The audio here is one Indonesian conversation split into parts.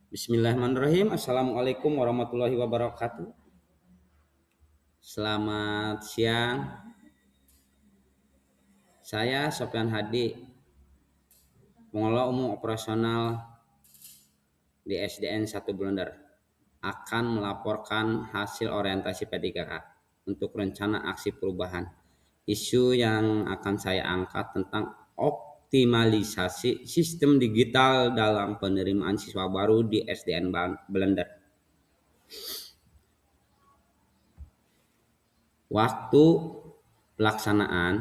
Bismillahirrahmanirrahim. Assalamualaikum warahmatullahi wabarakatuh. Selamat siang. Saya Sofyan Hadi, pengelola umum operasional di SDN 1 Blender, akan melaporkan hasil orientasi P3K untuk rencana aksi perubahan. Isu yang akan saya angkat tentang optimalisasi sistem digital dalam penerimaan siswa baru di SDN Blender. Waktu pelaksanaan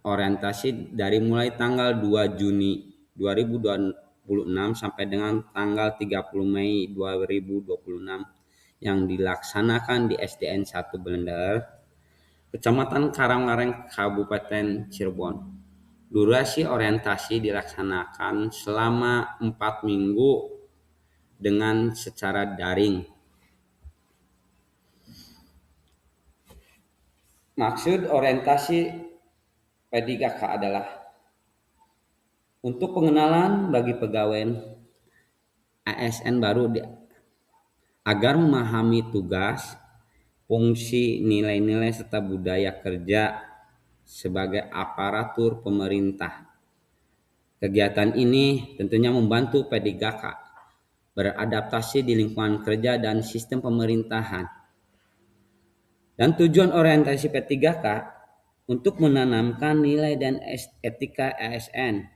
orientasi dari mulai tanggal 2 Juni 2026 sampai dengan tanggal 30 Mei 2026 yang dilaksanakan di SDN 1 Blender, Kecamatan Karanglareng, Kabupaten Cirebon. Durasi orientasi dilaksanakan selama 4 minggu dengan secara daring. Maksud orientasi P3K adalah untuk pengenalan bagi pegawai ASN baru agar memahami tugas, fungsi, nilai-nilai serta budaya kerja sebagai aparatur pemerintah. Kegiatan ini tentunya membantu P3K beradaptasi di lingkungan kerja dan sistem pemerintahan. Dan tujuan orientasi P3K untuk menanamkan nilai dan etika ASN,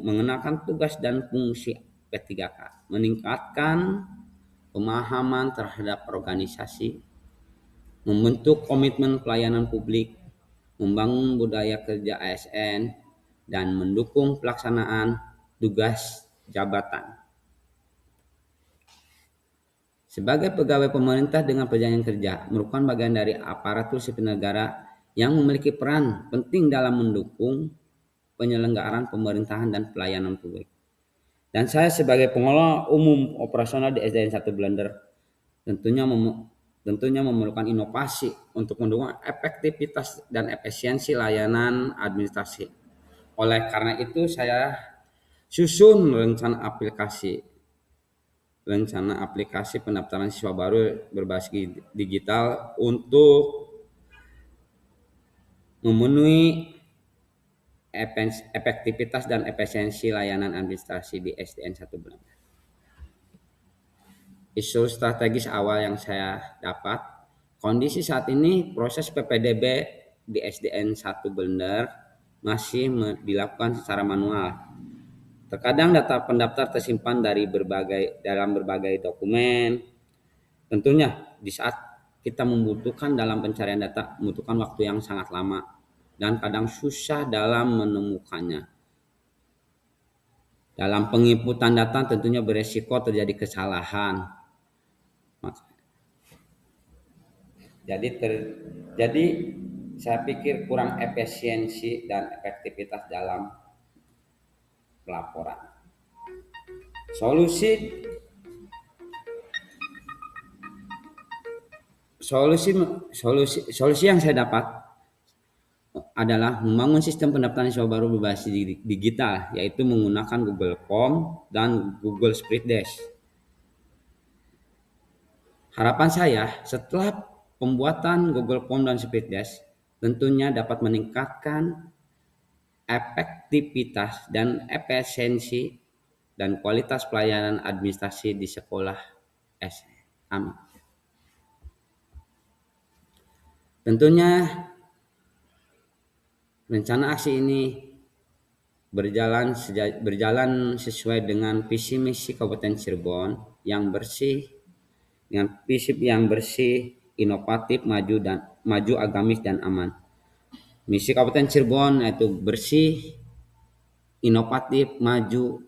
mengenalkan tugas dan fungsi P3K, meningkatkan pemahaman terhadap organisasi, membentuk komitmen pelayanan publik, membangun budaya kerja ASN, dan mendukung pelaksanaan tugas jabatan. Sebagai pegawai pemerintah dengan perjanjian kerja merupakan bagian dari aparatur sipil negara yang memiliki peran penting dalam mendukung penyelenggaraan pemerintahan dan pelayanan publik. Dan saya sebagai pengelola umum operasional di SDN 1 Blender tentunya memerlukan inovasi untuk mendukung efektivitas dan efisiensi layanan administrasi. Oleh karena itu saya susun rencana aplikasi pendaftaran siswa baru berbasis digital untuk memenuhi efektivitas dan efisiensi layanan administrasi di SDN 1 Blender. Isu strategis awal yang saya dapat, kondisi saat ini proses PPDB di SDN 1 Blender masih dilakukan secara manual. Terkadang data pendaftar tersimpan dalam berbagai dokumen. Tentunya di saat kita membutuhkan dalam pencarian data membutuhkan waktu yang sangat lama dan kadang susah dalam menemukannya. Dalam penginputan data tentunya beresiko terjadi kesalahan. Jadi saya pikir kurang efisiensi dan efektivitas dalam pelaporan. Solusi yang saya dapat adalah membangun sistem pendaftaran siswa baru berbasis digital, yaitu menggunakan Google Form dan Google Spreadsheet. Harapan saya setelah pembuatan Google Form dan Spreadsheet tentunya dapat meningkatkan efektivitas dan efisiensi dan kualitas pelayanan administrasi di sekolah SMA. Tentunya rencana aksi ini berjalan sesuai dengan visi misi Kabupaten Cirebon yang bersih, dengan prinsip yang bersih, inovatif, maju, agamis dan aman. Misi Kabupaten Cirebon yaitu bersih, inovatif, maju,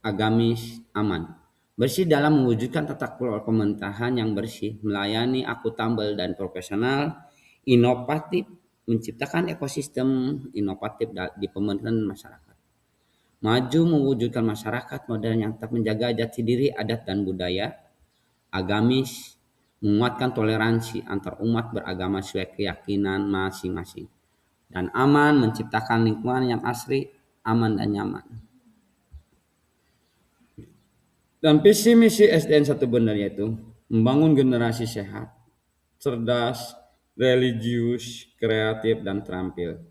agamis, aman. Bersih dalam mewujudkan tata kelola pemerintahan yang bersih, melayani akuntabel dan profesional, inovatif, menciptakan ekosistem inovatif di pemerintahan dan masyarakat. Maju mewujudkan masyarakat modern yang tetap menjaga jati diri, adat dan budaya. Agamis, menguatkan toleransi antar umat beragama sesuai keyakinan masing-masing. Dan aman, menciptakan lingkungan yang asri, aman dan nyaman. Dan visi misi SDN 1 Bener yaitu membangun generasi sehat, cerdas, religius, kreatif, dan terampil.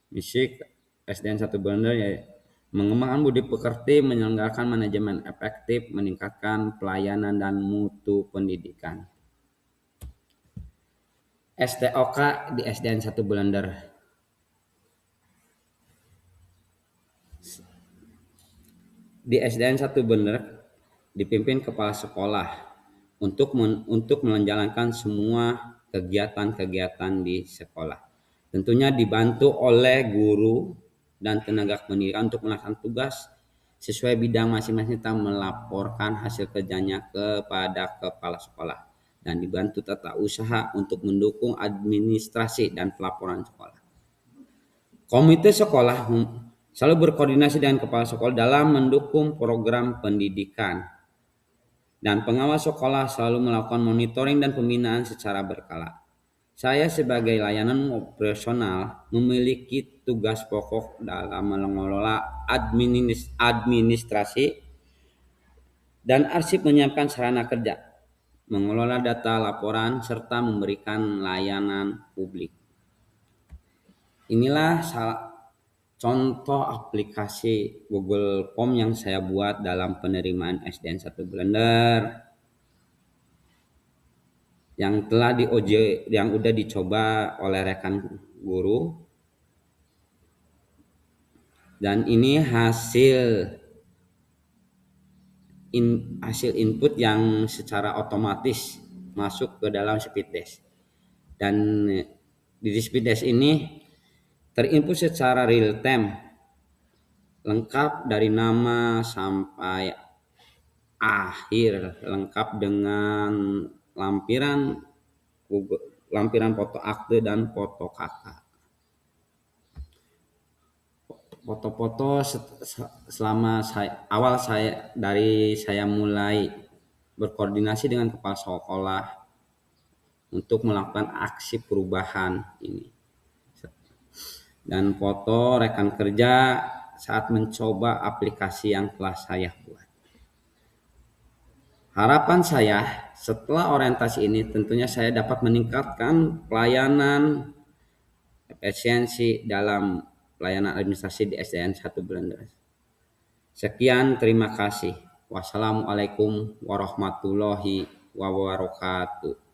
Misi SDN 1 Bener yaitu mengembangkan budi pekerti, menyelenggarakan manajemen efektif, meningkatkan pelayanan dan mutu pendidikan. STOK di SDN 1 Bener. Di SDN 1 Bener dipimpin kepala sekolah untuk menjalankan semua kegiatan-kegiatan di sekolah. Tentunya dibantu oleh guru dan tenaga pendidikan untuk melaksanakan tugas sesuai bidang masing-masing, kita melaporkan hasil kerjanya kepada kepala sekolah dan dibantu tata usaha untuk mendukung administrasi dan pelaporan sekolah. Komite sekolah selalu berkoordinasi dengan kepala sekolah dalam mendukung program pendidikan, dan pengawas sekolah selalu melakukan monitoring dan pembinaan secara berkala. Saya sebagai layanan operasional memiliki tugas pokok dalam mengelola administrasi dan arsip, menyiapkan sarana kerja, mengelola data laporan, serta memberikan layanan publik. Inilah contoh aplikasi Google Form yang saya buat dalam penerimaan SDN 1 Bener yang telah yang udah dicoba oleh rekan guru, dan ini hasil input yang secara otomatis masuk ke dalam speed test, dan di speed test ini terinput secara real time lengkap dari nama sampai akhir, lengkap dengan lampiran foto akte dan foto kakak. Foto-foto selama saya mulai berkoordinasi dengan kepala sekolah untuk melakukan aksi perubahan ini, dan foto rekan kerja saat mencoba aplikasi yang telah saya buat. Harapan saya setelah orientasi ini tentunya saya dapat meningkatkan pelayanan efisiensi dalam pelayanan administrasi di SDN 1 Bener. Sekian, terima kasih. Wassalamualaikum warahmatullahi wabarakatuh.